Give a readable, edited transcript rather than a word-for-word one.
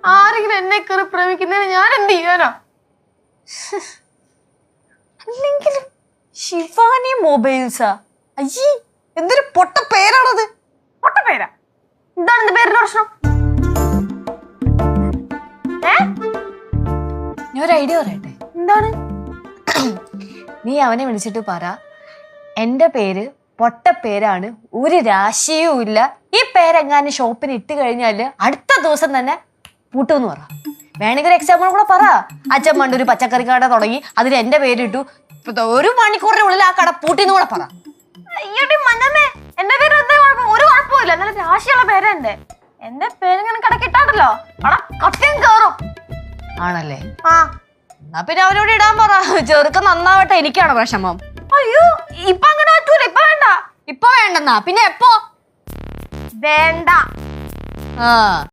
ആരെങ്കിലും എന്നെ കയറി പ്രേമിക്കുന്നതിന് ഞാൻ എന്ത് ചെയ്യാനാ? അല്ലെങ്കിലും ശിവാനി മൊബൈൽസാ? അയ്യേ, എന്തൊരു പൊട്ട പേരാണത്. പൊട്ട പേരാ? എന്താണ് എന്റെ പേരിന്റെ പ്രശ്നം? ഞാൻ ഒരു ഐഡിയ പറയട്ടെ. എന്താണ്? നീ അവനെ വിളിച്ചിട്ട് പറ, എന്റെ പേര് പൊട്ട പേരാണ്, ഒരു രാശിയും ഇല്ല, ഈ പേരെങ്ങാനും ഷോപ്പിന് ഇട്ട് കഴിഞ്ഞാല് അടുത്ത ദിവസം തന്നെ പൂട്ടുമെന്ന് പറ. വേണമെങ്കിൽ ഒരു എക്സാമ്പിൾ കൂടെ പറ. അച്ഛൻ പണ്ട് ഒരു പച്ചക്കറി കട തുടങ്ങി, അതിൽ എന്റെ പേരിട്ടു, 1 മണിക്കൂറിന്റെ ഉള്ളിൽ ആ കട പൂട്ടിന്ന് കൂടെ പറ. മഞ്ഞമ്മേ, എന്റെ പേര് ഒരു കുഴപ്പമില്ല, നല്ല രാശിയുള്ള പേരാ എന്റെ പേരിങ്ങനെ കടക്കിട്ടാണല്ലോ, കത്തിയും കേറും. ആണല്ലേ? ആ, എന്നാ പിന്നെ അവരോട് ഇടാൻ പറ. ചെറുക്കം നന്നാവട്ടെ, എനിക്കാണ് വിഷമം. അയ്യോ, ഇപ്പൊ അങ്ങനെ പറ്റൂല. ഇപ്പൊ വേണ്ട. ഇപ്പൊ വേണ്ടെന്നാ പിന്നെ എപ്പോ? വേണ്ട. ആ